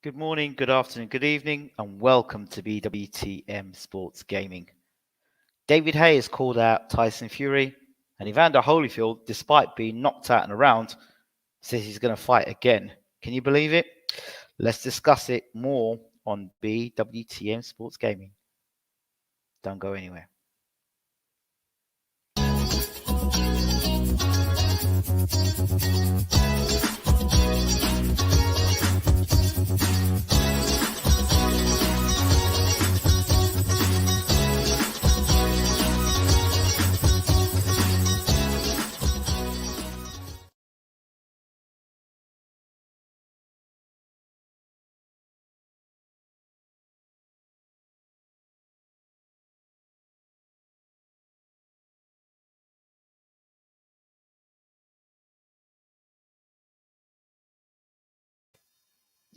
Good morning, good afternoon, good evening, and welcome to BWTM Sports Gaming. David Haye has called out Tyson Fury, and Evander Holyfield, despite being knocked out in a round, says he's going to fight again. Can you believe it? Let's discuss it more on BWTM Sports Gaming. Don't go anywhere.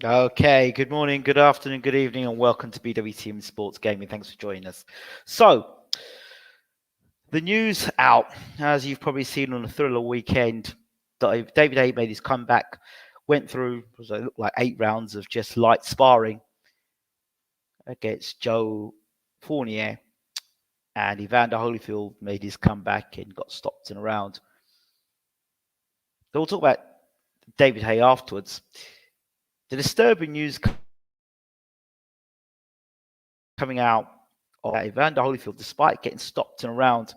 Okay, good morning, good afternoon, good evening, and welcome to BWTM Sports Gaming. Thanks for joining us. So, the news out, as you've probably seen on the Thriller weekend, David Haye made his comeback, went through, it looked like 8 rounds of just light sparring against Joe Fournier, and Evander Holyfield made his comeback and got stopped in a round. So we'll talk about David Haye afterwards. The disturbing news coming out of Evander Holyfield, despite getting stopped in a round,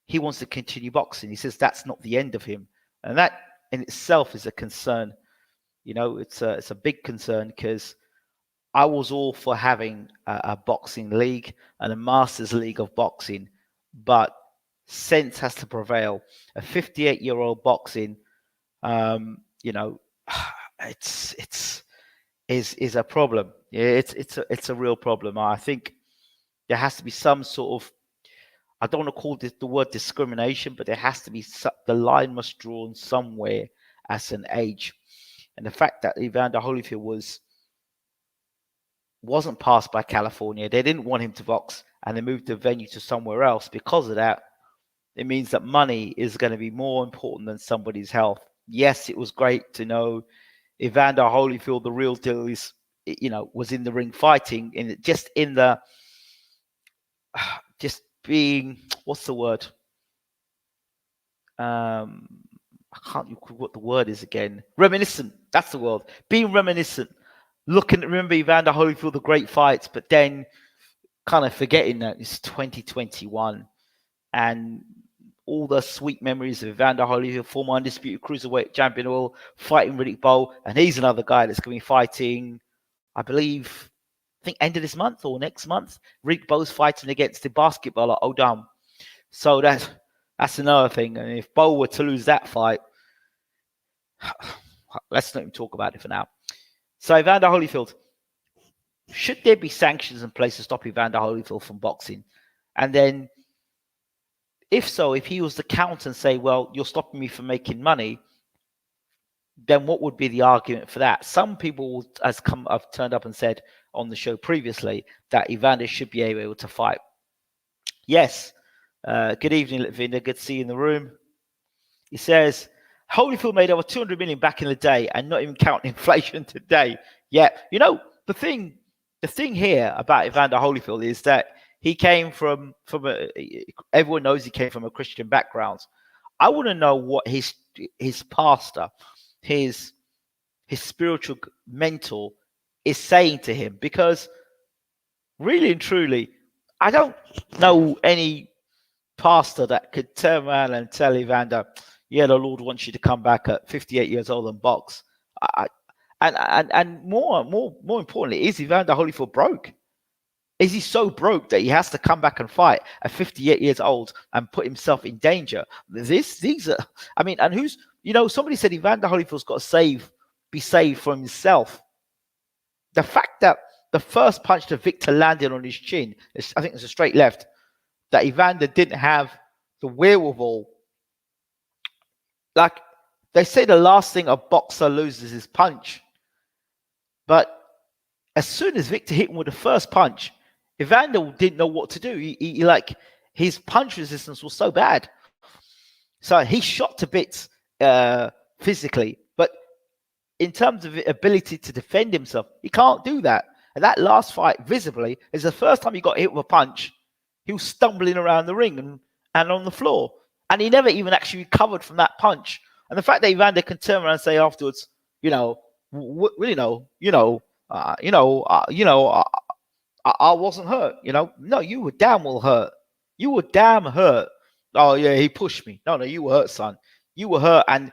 he wants to continue boxing. He says that's not the end of him. And that in itself is a concern. You know, it's a big concern because I was all for having a boxing league and a Masters League of boxing, but sense has to prevail. A 58-year-old boxing, you know, is a problem. Yeah, it's a real problem. I think there has to be some sort of, I don't want to call this the word discrimination, but there has to be the line must drawn somewhere as an age. And the fact that Evander Holyfield wasn't passed by California, they didn't want him to box, and they moved the venue to somewhere else. Because of that, it means that money is going to be more important than somebody's health. Yes, it was great to know Evander Holyfield, the real deal, is, you know, was in the ring fighting, and just being, what's the word? I can't recall what the word is again. Reminiscent. That's the word. Being reminiscent. Remember Evander Holyfield, the great fights, but then kind of forgetting that it's 2021 and all the sweet memories of Evander Holyfield, former undisputed cruiserweight champion, world, fighting Riddick Bowe, and he's another guy that's going to be fighting, I think end of this month or next month. Riddick Bowe's fighting against the basketballer Odom. So that's another thing. And if Bowe were to lose that fight, let's not even talk about it for now. So Evander Holyfield, should there be sanctions in place to stop Evander Holyfield from boxing? And then, if so, if he was to counter and say, well, you're stopping me from making money, then what would be the argument for that? Some people have turned up and said on the show previously that Evander should be able to fight. Yes. Good evening, Litvinder. Good to see you in the room. He says, Holyfield made over 200 million back in the day and not even counting inflation today. Yeah. You know, the thing here about Evander Holyfield is that he came from everyone knows he came from a Christian background. I want to know what his pastor, his spiritual mentor is saying to him, because really and truly, I don't know any pastor that could turn around and tell Evander, yeah, the Lord wants you to come back at 58 years old and box. And more importantly, is Evander Holyfield broke? Is he so broke that he has to come back and fight at 58 years old and put himself in danger? These are, I mean, and who's, you know, somebody said Evander Holyfield's got to be saved from himself. The fact that the first punch that Victor landed on his chin, I think it's a straight left, that Evander didn't have the wherewithal. Like they say, the last thing a boxer loses is punch. But as soon as Victor hit him with the first punch, Evander didn't know what to do. He like his punch resistance was so bad, so he shot to bits physically. But in terms of ability to defend himself, he can't do that. And that last fight, visibly, is the first time he got hit with a punch. He was stumbling around the ring and on the floor. And he never even actually recovered from that punch. And the fact that Evander can turn around and say afterwards, I wasn't hurt. No, you were damn well hurt. You were damn hurt. Oh yeah, he pushed me. No, you were hurt, son. You were hurt. And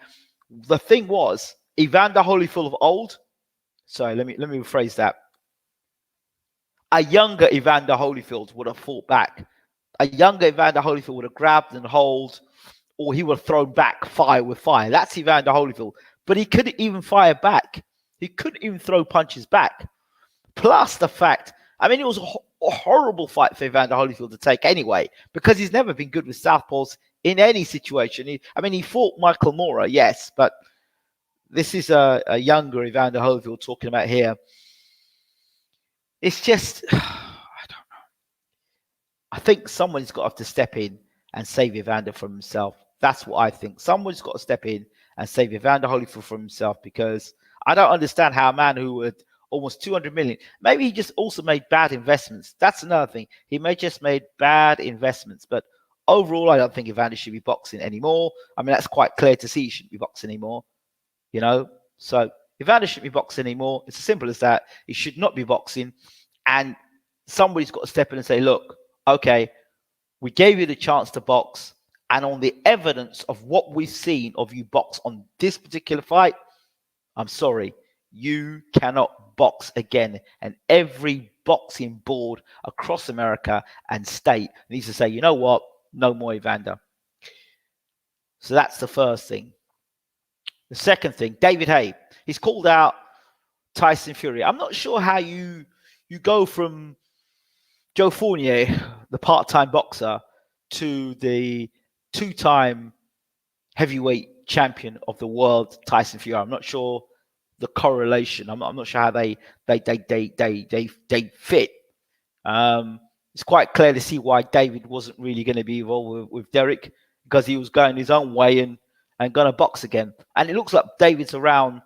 the thing was, Evander Holyfield of old. Sorry, let me rephrase that. A younger Evander Holyfield would have fought back. A younger Evander Holyfield would have grabbed and hold, or he would have thrown back fire with fire. That's Evander Holyfield. But he couldn't even fire back. He couldn't even throw punches back. Plus the fact, it was a horrible fight for Evander Holyfield to take anyway, because he's never been good with southpaws in any situation. He fought Michael Moorer, yes, but this is a younger Evander Holyfield talking about here. It's just, I don't know. I think someone's got to have to step in and save Evander from himself. That's what I think. Someone's got to step in and save Evander Holyfield from himself, because I don't understand how a man who had almost 200 million, maybe he just also made bad investments. That's another thing. He may just made bad investments, but overall, I don't think Evander should be boxing anymore. That's quite clear to see. He shouldn't be boxing anymore, So Evander shouldn't be boxing anymore. It's as simple as that. He should not be boxing. And somebody's got to step in and say, look, okay, we gave you the chance to box. And on the evidence of what we've seen of you box on this particular fight, I'm sorry, you cannot box again. And every boxing board across America and state needs to say, you know what? No more Evander. So that's the first thing. The second thing, David Haye. He's called out Tyson Fury. I'm not sure how you go from Joe Fournier, the part-time boxer, to the two-time heavyweight champion of the world, Tyson Fury. I'm not sure the correlation. I'm not sure how they fit. It's quite clear to see why David wasn't really going to be involved with Derek, because he was going his own way and going to box again. And it looks like David's around.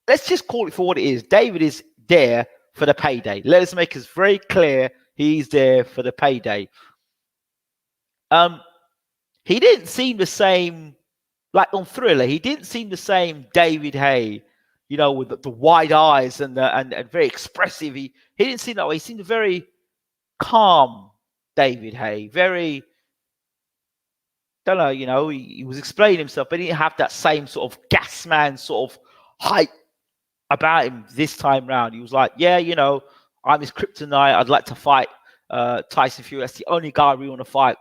Let's just call it for what it is. David is there for the payday. Let us make it very clear he's there for the payday. He didn't seem the same, like on Thriller. He didn't seem the same David Haye, with the wide eyes and very expressive. He didn't seem that way. He seemed a very calm David Haye. Very, don't know, he was explaining himself, but he didn't have that same sort of gas man sort of hype about him this time round. He was like, yeah, I'm his kryptonite. I'd like to fight Tyson Fury. That's the only guy we want to fight.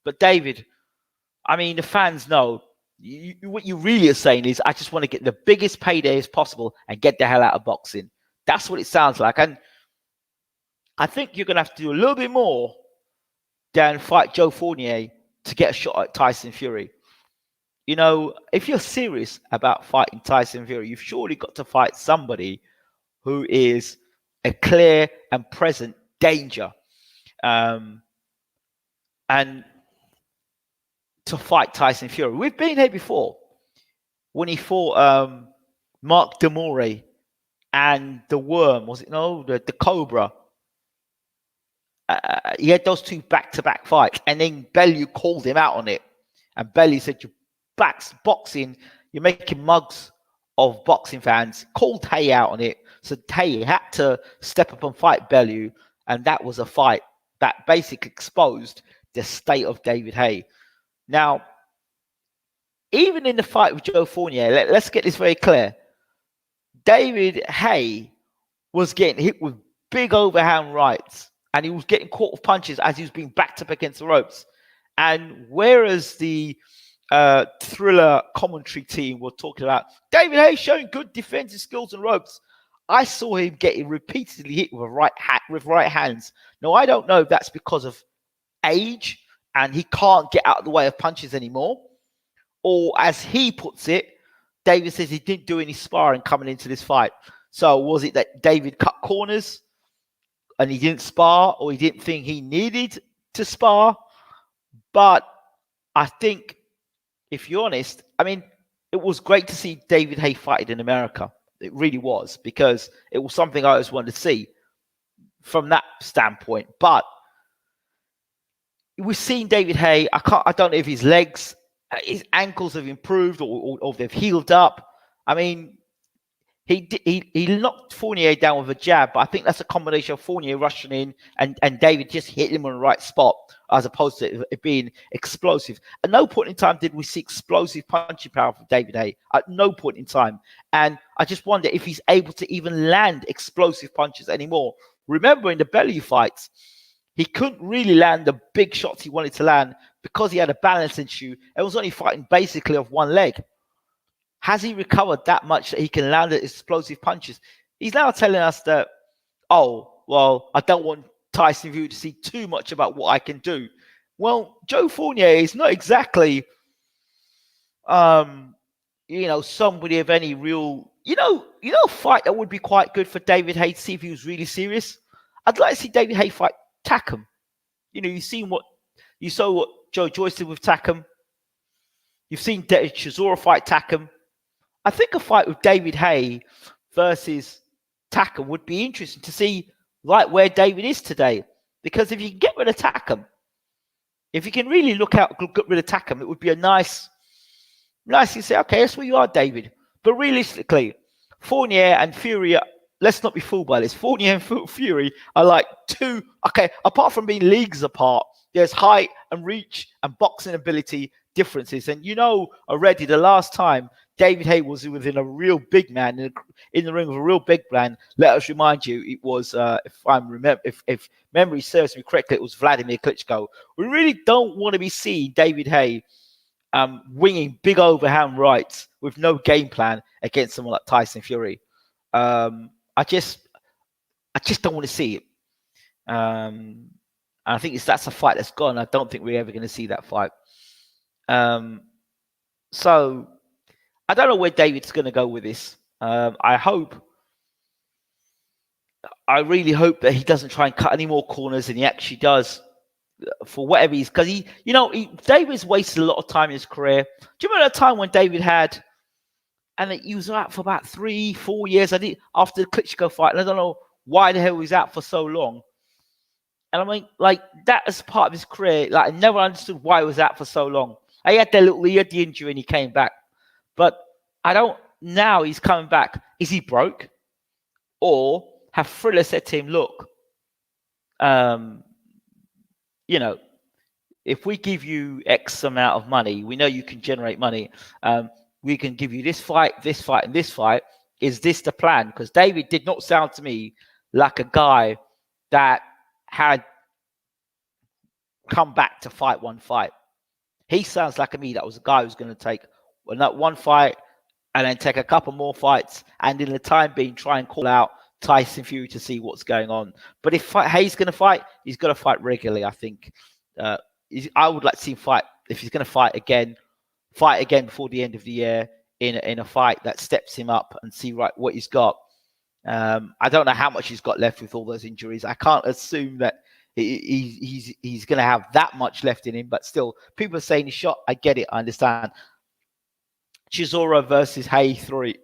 But David, the fans know what you really are saying is, I just want to get the biggest payday as possible and get the hell out of boxing. That's what it sounds like. And I think you're going to have to do a little bit more than fight Joe Fournier to get a shot at Tyson Fury. If you're serious about fighting Tyson Fury, you've surely got to fight somebody who is a clear and present danger. And to fight Tyson Fury. We've been here before when he fought Mark Demore and the Worm. Was it the Cobra? He had those two back-to-back fights, and then Bellew called him out on it. And Bellew said, "You're boxing, you're making mugs of boxing fans." Called Haye out on it. So Haye had to step up and fight Bellew, and that was a fight that basically exposed the state of David Haye. Now, even in the fight with Joe Fournier, let's get this very clear. David Haye was getting hit with big overhand rights, and he was getting caught with punches as he was being backed up against the ropes. And whereas the Thriller commentary team were talking about David Haye showing good defensive skills and ropes, I saw him getting repeatedly hit with right hands. Now, I don't know if that's because of age and he can't get out of the way of punches anymore, or as he puts it, David says he didn't do any sparring coming into this fight. So was it that David cut corners and he didn't spar, or he didn't think he needed to spar? But I think, if you're honest, it was great to see David Haye fighting in America. It really was, because it was something I always wanted to see from that standpoint. But we've seen David Haye. I don't know if his legs, his ankles have improved or they've healed up. I mean, he knocked Fournier down with a jab, but I think that's a combination of Fournier rushing in and David just hit him on the right spot, as opposed to it being explosive. At no point in time did we see explosive punching power from David Haye. At no point in time. And I just wonder if he's able to even land explosive punches anymore. Remember, in the Bellew fights, he couldn't really land the big shots he wanted to land because he had a balance issue and was only fighting basically off one leg. Has he recovered that much that he can land the explosive punches? He's now telling us that, oh, well, I don't want Tyson Fury to see too much about what I can do. Well, Joe Fournier is not exactly, somebody of any real, a fight that would be quite good for David Haye to see if he was really serious. I'd like to see David Haye fight Takam. You saw what Joe Joyce did with Takam. You've seen Chisora fight Takam. I think a fight with David Haye versus Takam would be interesting to see, like, where David is today. Because if you can get rid of Takam, if you can really get rid of Takam, it would be a nice to say, okay, that's where you are, David. But realistically, Fournier and Fury, let's not be fooled by this. Fournier and Fury are like two, okay, apart from being leagues apart, there's height and reach and boxing ability differences. And already the last time David Haye was within a real big man in the ring with a real big man, let us remind you, it was, if memory serves me correctly, it was Vladimir Klitschko. We really don't want to be seeing David Haye winging big overhand rights with no game plan against someone like Tyson Fury. I just don't want to see it. And I think that's a fight that's gone. I don't think we're ever going to see that fight. So I don't know where David's going to go with this. I really hope that he doesn't try and cut any more corners than he actually does, for whatever he's, because David's wasted a lot of time in his career. Do you remember that time when David had, and he was out for about 3-4 years, after the Klitschko fight, and I don't know why the hell he was out for so long. And I mean, like, that is part of his career. Like, I never understood why he was out for so long. He had the injury and he came back. But now he's coming back. Is he broke? Or have Thriller said to him, look, if we give you X amount of money, we know you can generate money. We can give you this fight, and this fight. Is this the plan? Because David did not sound to me like a guy that had come back to fight one fight. He sounds like to me that was a guy who's going to take that one fight and then take a couple more fights, and in the time being try and call out Tyson Fury to see what's going on. But if Haye's going to fight, he's going to fight regularly, I think. I would like to see him fight. If he's going to fight again before the end of the year in a fight that steps him up and see what he's got. I don't know how much he's got left with all those injuries. I can't assume that he's going to have that much left in him, but still, people are saying he's shot. I get it. I understand. Chisora versus Haye 2,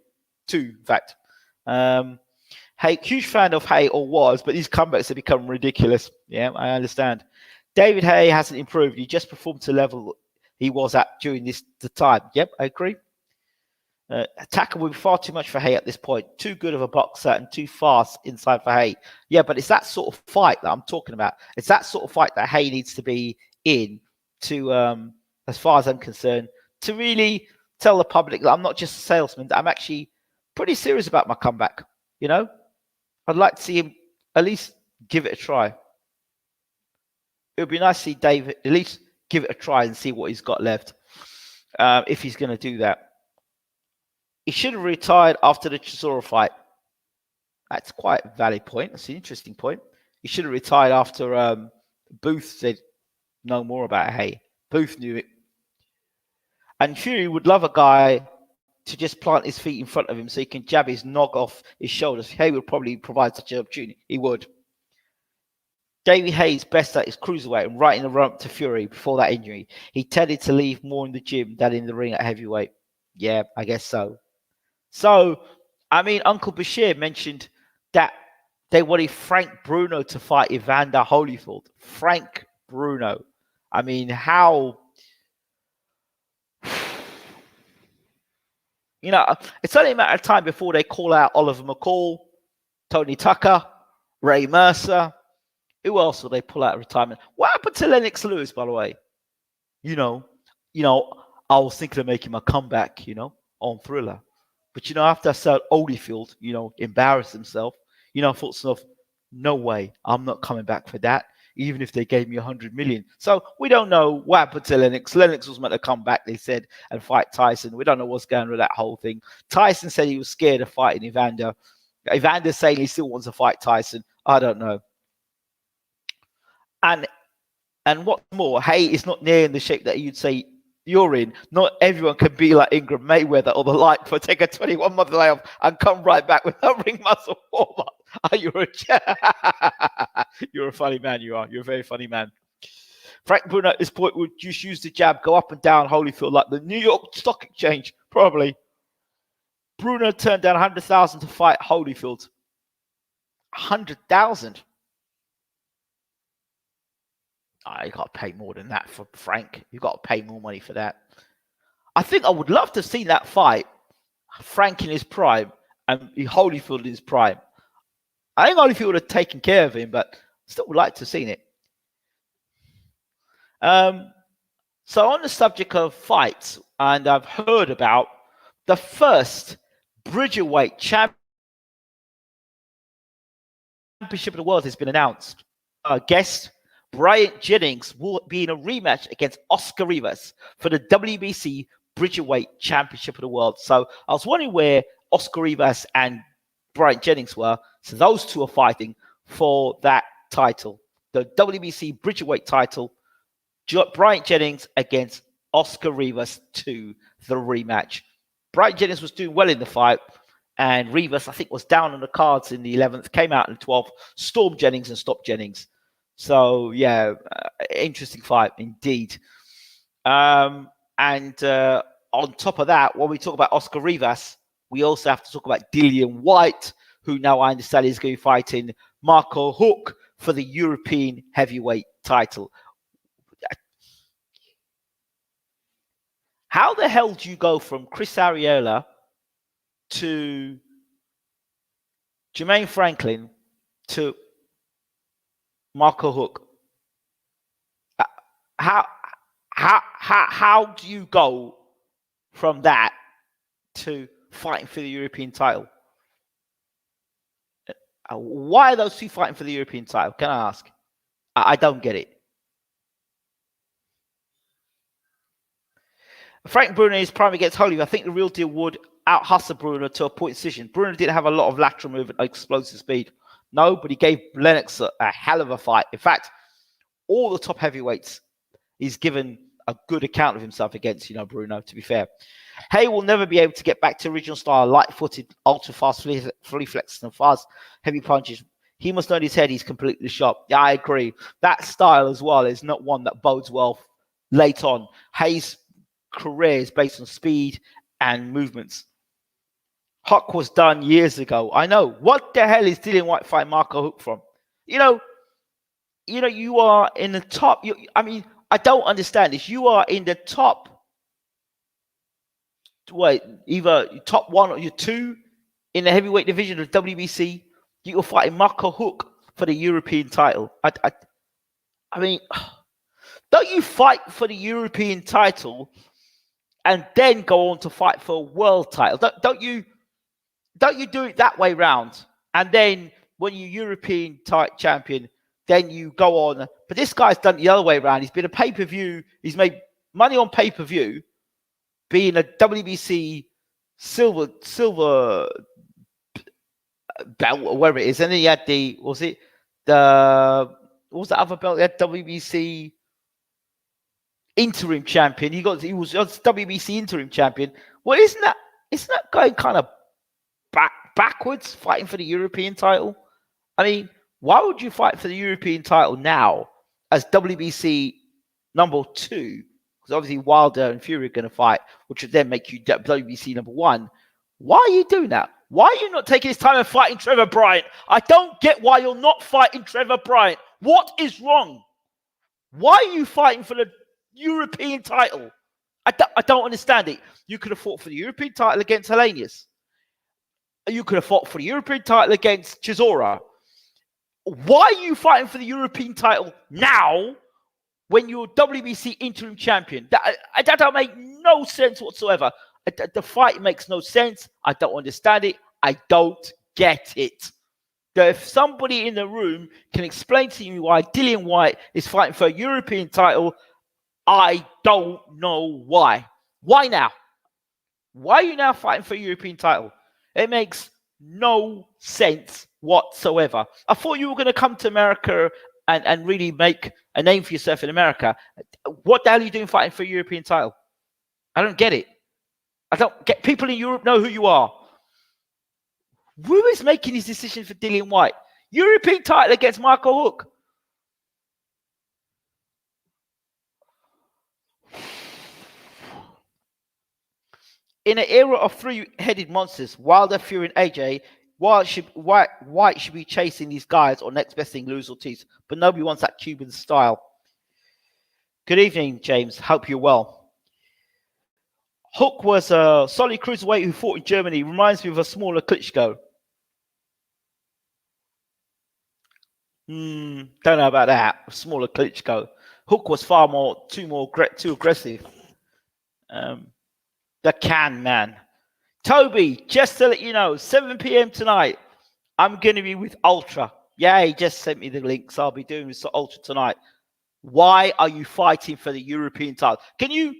in fact. Haye, huge fan of Haye, or was, but these comebacks have become ridiculous. Yeah, I understand. David Haye hasn't improved. He just performed to the level he was at during the time. Yep, I agree. Takam will be far too much for Haye at this point. Too good of a boxer and too fast inside for Haye. Yeah, but it's that sort of fight that I'm talking about. It's that sort of fight that Haye needs to be in to, as far as I'm concerned, to really tell the public that I'm not just a salesman, that I'm actually pretty serious about my comeback. I'd like to see him at least give it a try. It would be nice to see David at least give it a try and see what he's got left, if he's going to do that. He should have retired after the Chisora fight. That's quite a valid point. That's an interesting point. He should have retired after Booth said no more about Haye. Booth knew it. And Fury would love a guy to just plant his feet in front of him so he can jab his nog off his shoulders. Haye would probably provide such an opportunity. He would. David Haye's best at his cruiserweight and right in the run to Fury before that injury. He tended to leave more in the gym than in the ring at heavyweight. Yeah, I guess so. So, I mean, Uncle Bashir mentioned that they wanted Frank Bruno to fight Evander Holyfield. Frank Bruno. I mean, how... You know, it's only a matter of time before they call out Oliver McCall, Tony Tucker, Ray Mercer. Who else will they pull out of retirement? What happened to Lennox Lewis, by the way? You know, I was thinking of making my comeback, on Thriller. But, after I saw Holyfield, embarrass himself, I thought to myself, no way, I'm not coming back for that, even if they gave me 100 million. So we don't know what happened to Lennox. Lennox was meant to come back, they said, and fight Tyson. We don't know what's going on with that whole thing. Tyson said he was scared of fighting Evander. Evander's saying he still wants to fight Tyson. I don't know. And what's more, Haye is not near in the shape that you'd say you're in. Not everyone can be like Ingram Mayweather or the like for take a 21-month layoff and come right back with a ring muscle warm-up. You're a funny man, you are. You're a very funny man. Frank Bruno at this point would just use the jab, go up and down Holyfield like the New York Stock Exchange, probably. Bruno turned down 100,000 to fight Holyfield. 100,000. You got to pay more than that for Frank. You got to pay more money for that. I think I would love to see that fight. Frank in his prime and Holyfield in his prime. I think Holyfield would have taken care of him, but still would like to have seen it. So on the subject of fights, and I've heard about the first Bridgerweight Championship of the World has been announced. Guest Jennings will be in a rematch against Oscar Rivas for the WBC Bridgerweight Championship of the World. So I was wondering where Oscar Rivas and Jennings were. So those two are fighting for that title, the WBC Bridgerweight title. Jennings against Oscar Rivas to the rematch. Jennings was doing well in the fight, and Rivas, I think, was down on the cards in the 11th, came out in the 12th, stormed Jennings and stopped Jennings. So, yeah, interesting fight indeed. And on top of that, when we talk about Oscar Rivas, we also have to talk about Dillian Whyte, who now I understand is going to be fighting Marco Huck for the European heavyweight title. How the hell do you go from Chris Arreola to Jermaine Franklin to Marco Huck? How do you go from that to fighting for the European title? Why are those two fighting for the European title? Can I ask? I don't get it. Frank Bruno is prime against Holyfield. I think the real deal would out-hustle Bruno to a point decision. Bruno didn't have a lot of lateral movement, explosive speed. No, but he gave Lennox a hell of a fight. In fact, all the top heavyweights, he's given a good account of himself against, Bruno, to be fair. Haye will never be able to get back to original style, light-footed, ultra-fast, fully flexed and fast, heavy punches. He must know in his head he's completely shot. Yeah, I agree. That style as well is not one that bodes well late on. Haye's career is based on speed and movements. Huck was done years ago. I know. What the hell is Dillian Whyte fighting Marco Huck from? You are in the top. I don't understand this. You are in the top. Either top one or you're two in the heavyweight division of WBC. You are fighting Marco Huck for the European title. Don't you fight for the European title and then go on to fight for a world title? Don't you do it that way round? And then when you're European champion, then you go on. But this guy's done the other way around. He's been a pay-per-view. He's made money on pay-per-view, being a WBC silver belt or whatever it is. And then he had what was the other belt? He had WBC interim champion. He was WBC interim champion. Well, isn't that going kind of backwards, fighting for the European title? Why would you fight for the European title now as WBC number 2 because obviously Wilder and Fury are going to fight, which would then make you WBC #1. Why are you doing that? Why are you not taking this time and fighting Trevor Bryant? I don't get why you're not fighting Trevor Bryant. What is wrong? Why are you fighting for the European title? I don't understand it. You could have fought for the European title against Helenius. You could have fought for the European title against Chisora. Why are you fighting for the European title now when you're WBC interim champion? That don't make no sense whatsoever. The fight makes no sense. I don't understand it. I don't get it. If somebody in the room can explain to me why Dillian Whyte is fighting for a European title, I don't know why. Why now? Why are you now fighting for a European title? It makes no sense whatsoever. I thought you were going to come to America and really make a name for yourself in America. What the hell are you doing fighting for a European title? I don't get it. I don't get. People in Europe know who you are. Who is making his decision for Dillian Whyte? European title against Michael Hook. In an era of three-headed monsters, Wilder, Fury, and AJ, Whyte should be chasing these guys or next best thing, lose or tease. But nobody wants that Cuban style. Good evening, James. Hope you're well. Hook was a solid cruiserweight who fought in Germany. Reminds me of a smaller Klitschko. Don't know about that. A smaller Klitschko. Hook was too aggressive. The can man. Toby, just to let you know, 7 p.m. tonight, I'm going to be with Ultra. Yeah, he just sent me the link, so I'll be doing this Ultra tonight. Why are you fighting for the European title? Can you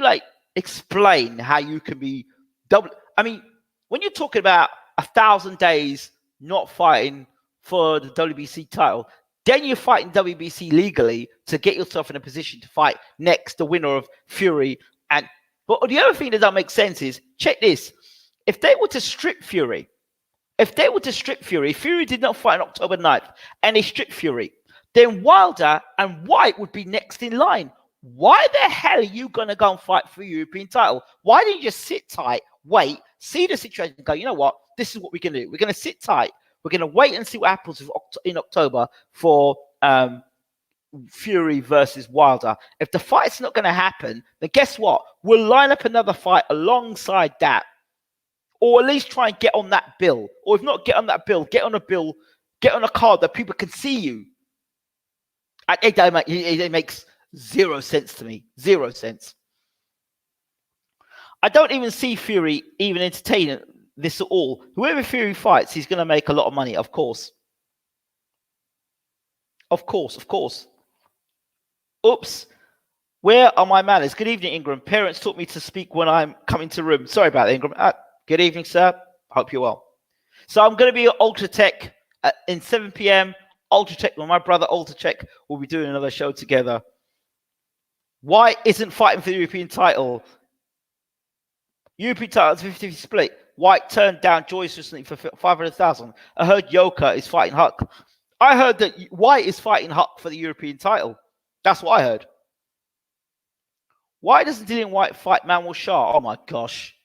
like explain how you can be double? I mean, when you're talking about 1,000 days not fighting for the WBC title, then you're fighting WBC legally to get yourself in a position to fight next the winner of Fury. But the other thing that doesn't make sense is, check this. If they were to strip Fury, Fury did not fight on October 9th, and they stripped Fury, then Wilder and Whyte would be next in line. Why the hell are you going to go and fight for the European title? Why don't you just sit tight, wait, see the situation, and go, you know what? This is what we're going to do. We're going to sit tight. We're going to wait and see what happens in October for Fury versus Wilder. If the fight's not going to happen, then guess what? We'll line up another fight alongside that, or at least try and get on that bill. Or if not get on that bill, get on a card that people can see you. It makes zero sense to me. Zero sense. I don't even see Fury even entertaining this at all. Whoever Fury fights, he's going to make a lot of money, of course. Of course. Oops. Where are my manners? Good evening, Ingram. Parents taught me to speak when I'm coming to room. Sorry about that, Ingram. Good evening, sir. Hope you're well. So I'm going to be at Ultra Tech in 7 p.m. Ultra Tech with my brother Ultra Tech. We'll be doing another show together. Why isn't fighting for the European title? European title is 50-50 split. Whyte turned down Joyce recently for 500,000. I heard Yoka is fighting Huck. I heard that Whyte is fighting Huck for the European title. That's what I heard. Why doesn't Dillian Whyte fight Manuel Shah? Oh my gosh.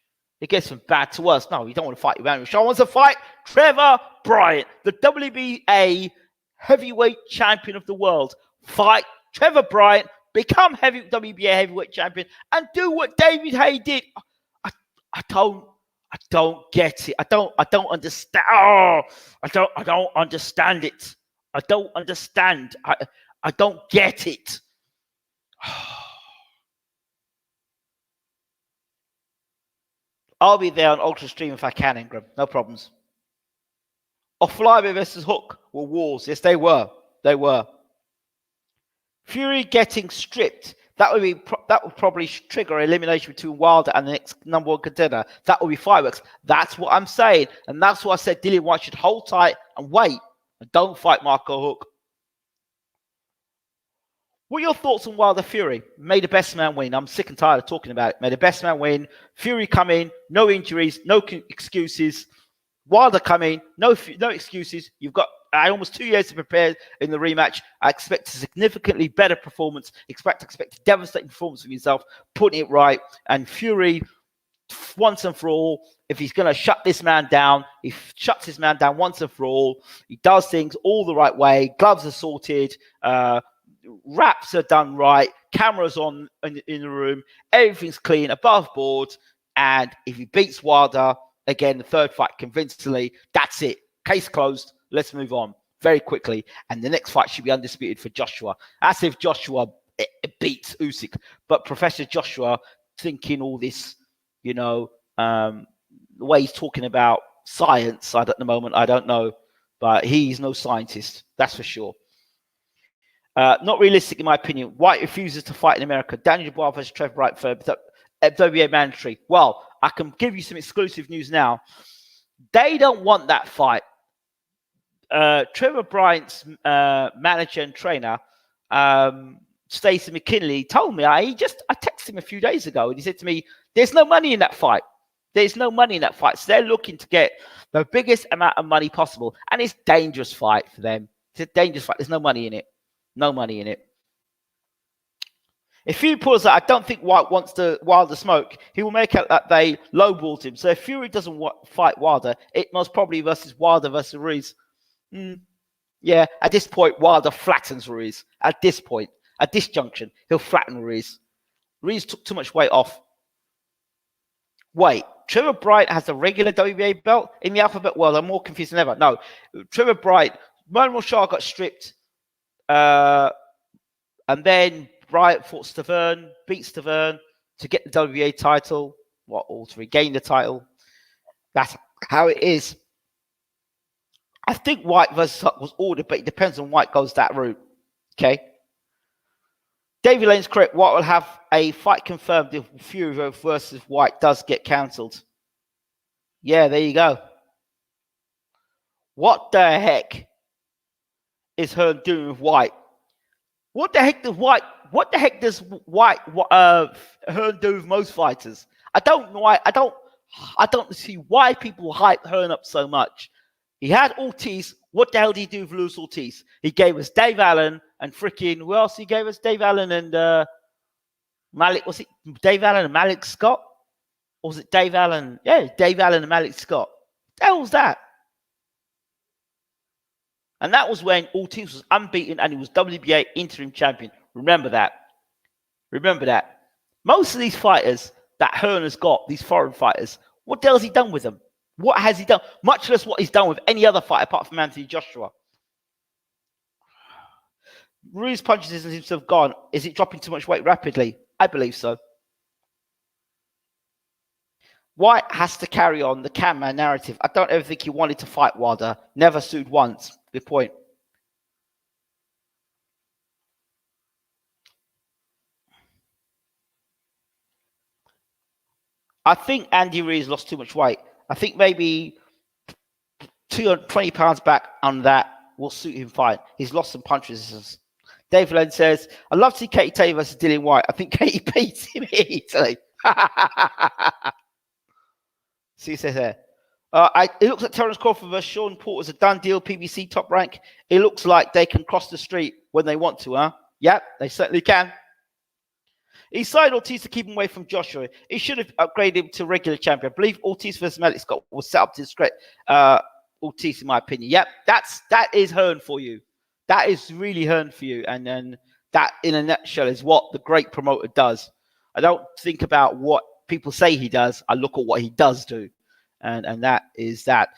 It gets from bad to worse. No, you don't want to fight Manuel Shah. Wants to fight Trevor Bryant, the WBA heavyweight champion of the world. Fight Trevor Bryant, become WBA heavyweight champion, and do what David Haye did. I don't get it. I don't understand. Oh, I don't understand it. I don't understand. I don't get it. I'll be there on Ultra Stream if I can, Ingram. No problems. Flyby versus Hook were wars. Yes, they were. They were. Fury getting stripped. That would probably trigger elimination between Wilder and the next number one contender. That would be fireworks. That's what I'm saying. And that's why I said Dillian Whyte should hold tight and wait. And don't fight Marco Hook. What are your thoughts on Wilder Fury? May the best man win. I'm sick and tired of talking about it. May the best man win. Fury come in. No injuries. No excuses. Wilder come in. No excuses. You've got almost 2 years to prepare in the rematch. I expect a significantly better performance. Expect a devastating performance from himself, putting it right. And Fury, once and for all, if he's going to shut this man down, he shuts this man down once and for all. He does things all the right way. Gloves are sorted. Wraps are done right. Cameras on in the room. Everything's clean, above board. And if he beats Wilder, again, the third fight convincingly, that's it. Case closed. Let's move on very quickly. And the next fight should be undisputed for Joshua. As if Joshua beats Usyk. But Professor Joshua thinking all this, the way he's talking about science at the moment, I don't know. But he's no scientist. That's for sure. Not realistic, in my opinion. White refuses to fight in America. Daniel Dubois versus Trevor Bright for WBA mandatory. Well, I can give you some exclusive news now. They don't want that fight. Trevor Bryant's manager and trainer, Stacey McKinley, told me, I texted him a few days ago, and he said to me, there's no money in that fight. There's no money in that fight. So they're looking to get the biggest amount of money possible. And it's a dangerous fight for them. It's a dangerous fight. There's no money in it. No money in it. If Fury pulls that, I don't think White wants to Wilder smoke. He will make out that they lowballed him. So if Fury doesn't fight Wilder, it most probably versus Wilder versus Ruiz. Yeah, at this point, Wilder flattens Ruiz. At this point, at this junction, he'll flatten Ruiz. Ruiz took too much weight off. Wait, Trevor Bright has a regular WBA belt in the alphabet world. I'm more confused than ever. No, Trevor Bright, Manuel Shah got stripped. And then Bryant fought Stavern, beat Stavern to get the WBA title, or to regain the title. That's how it is. I think White versus Huck was ordered, but it depends on White goes that route. Okay. David Lane's correct. White will have a fight confirmed if Fury versus White does get cancelled. Yeah, there you go. What the heck is Hearn doing with White? What the heck does Hearn do with most fighters? I don't know why. I don't see why people hype Hearn up so much. He had Ortiz. What the hell did he do with Luis Ortiz? He gave us Dave Allen and freaking, who else he gave us? Dave Allen and Malik. Was it Dave Allen and Malik Scott? Or was it Dave Allen? Yeah, Dave Allen and Malik Scott. What the hell was that? And that was when Ortiz was unbeaten and he was WBA interim champion. Remember that. Remember that. Most of these fighters that Hearn has got, these foreign fighters, what the hell has he done with them? What has he done? Much less what he's done with any other fight apart from Anthony Joshua. Ruiz punches seems to have gone. Is it dropping too much weight rapidly? I believe so. White has to carry on the Cam Man narrative. I don't ever think he wanted to fight Wilder. Never sued once. Good point. I think Andy Ruiz lost too much weight. I think maybe 220 pounds back on that will suit him fine. He's lost some punch resistance. Dave Len says, I'd love to see Katie Taylor versus Dillian White. I think Katie beats him easily. See, he says there. It looks like Terence Crawford versus Sean Porter is a done deal. PBC top rank. It looks like they can cross the street when they want to, huh? Yep, they certainly can. He signed Ortiz to keep him away from Joshua. He should have upgraded him to regular champion. I believe Ortiz versus Malik Scott was set up to discredit Ortiz, in my opinion. Yep, that is Hearn for you. That is really Hearn for you. And then that, in a nutshell, is what the great promoter does. I don't think about what people say he does. I look at what he does do. And that is that.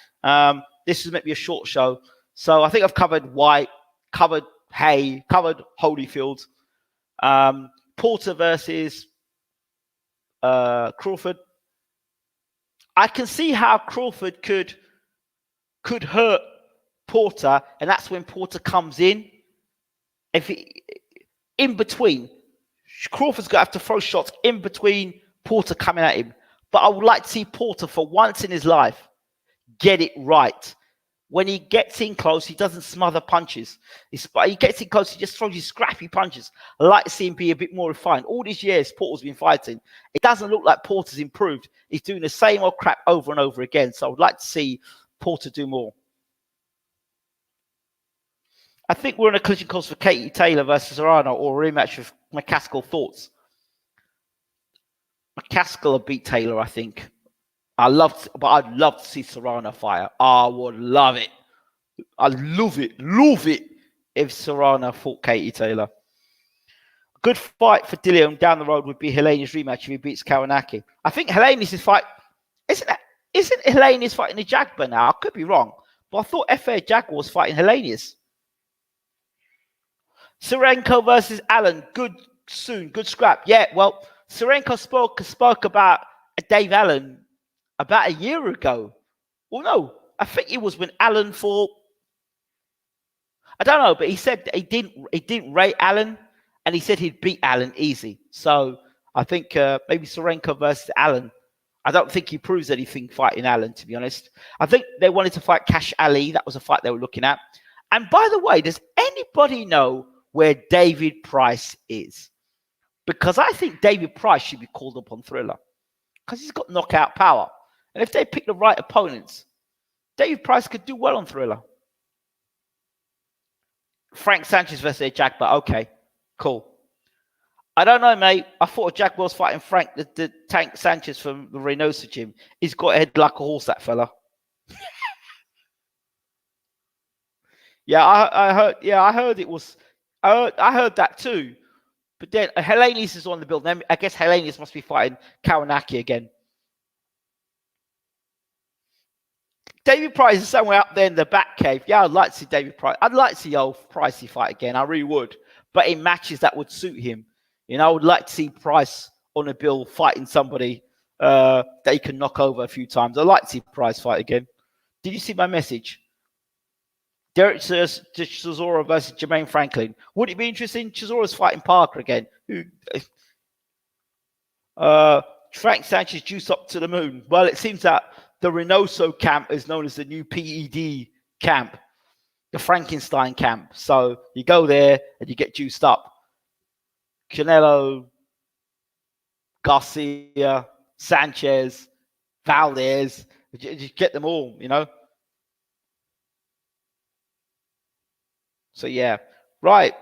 This is maybe a short show. So I think I've covered White, covered Haye, covered Holyfield. Porter versus Crawford. I can see how Crawford could hurt Porter, and that's when Porter comes in. In between, Crawford's going to have to throw shots in between Porter coming at him. But I would like to see Porter, for once in his life, get it right. When he gets in close, he doesn't smother punches. He gets in close, he just throws his scrappy punches. I like to see him be a bit more refined. All these years Porter's been fighting, it doesn't look like Porter's improved. He's doing the same old crap over and over again. So I would like to see Porter do more. I think we're on a collision course for Katie Taylor versus Serrano or a rematch with McCaskill. Thoughts? McCaskill will beat Taylor, I think. I'd love to see Serrano fight. I would love it. I'd love it if Serrano fought Katie Taylor. A good fight for Dillian down the road would be Helenius rematch if he beats Kawanaki. I think Helenius' fight isn't Helenius fighting the Jagba now? I could be wrong, but I thought FA Jaguar was fighting Helenius. Serenko versus Allen. Good scrap. Yeah, well, Serenko spoke about Dave Allen about a year ago. Well, no, I think it was when Allen fought. I don't know, but he said he didn't rate Allen, and he said he'd beat Allen easy. So I think maybe Serenko versus Allen. I don't think he proves anything fighting Allen, to be honest. I think they wanted to fight Cash Ali. That was a fight they were looking at. And by the way, does anybody know where David Price is? Because I think David Price should be called up on Thriller because he's got knockout power. And if they pick the right opponents, David Price could do well on Thriller. Frank Sanchez versus Jagba. Okay, cool. I don't know, mate. I thought Jagba was fighting Frank, the Tank Sanchez from the Reynosa gym. He's got a head like a horse, that fella. I heard it was. I heard that too. But then Helenius is on the build. Then I guess Helenius must be fighting Kawanaki again. David Price is somewhere up there in the back cave. Yeah, I'd like to see David Price. I'd like to see old Pricey fight again. I really would. But in matches that would suit him. You know, I would like to see Price on a bill fighting somebody that he can knock over a few times. I'd like to see Price fight again. Did you see my message? Derek Chisora versus Jermaine Franklin. Would it be interesting? Chisora's fighting Parker again. Frank Sanchez juice up to the moon. Well, it seems that the Reynoso camp is known as the new PED camp, the Frankenstein camp. So you go there and you get juiced up. Canelo, Garcia, Sanchez, Valdez, you get them all, you know. So yeah, right.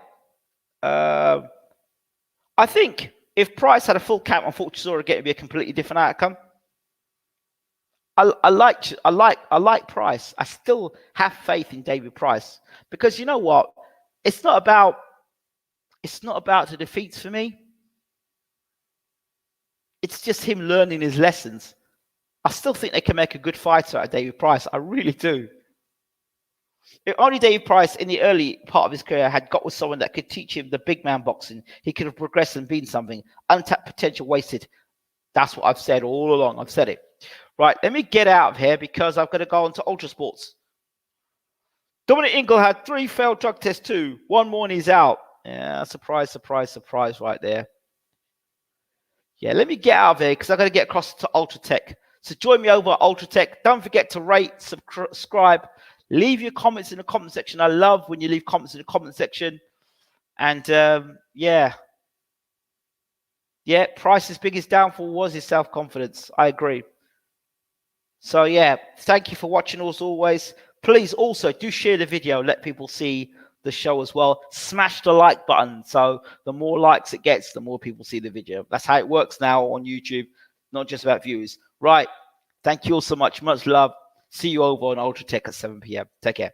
I think if Price had a full camp, unfortunately, it would be a completely different outcome. I like Price. I still have faith in David Price because you know what? It's not about the defeats for me. It's just him learning his lessons. I still think they can make a good fighter out of David Price. I really do. If only David Price in the early part of his career had got with someone that could teach him the big man boxing, he could have progressed and been something. Untapped potential wasted. That's what I've said all along. I've said it. Right, let me get out of here because I've got to go on to Ultra Sports. Dominic Ingle had 3 failed drug tests too. 1 more and he's out. Yeah, surprise right there. Yeah, let me get out of here because I've got to get across to Ultra Tech. So join me over at Ultra Tech. Don't forget to rate, subscribe, leave your comments in the comment section. I love when you leave comments in the comment section. And yeah, Price's biggest downfall was his self-confidence. I agree. So yeah, thank you for watching as always. Please also do share the video. Let people see the show as well. Smash the like button. So the more likes it gets, the more people see the video. That's how it works now on YouTube. Not just about views. Right. Thank you all so much. Much love. See you over on Ultra Tech at 7 p.m. Take care.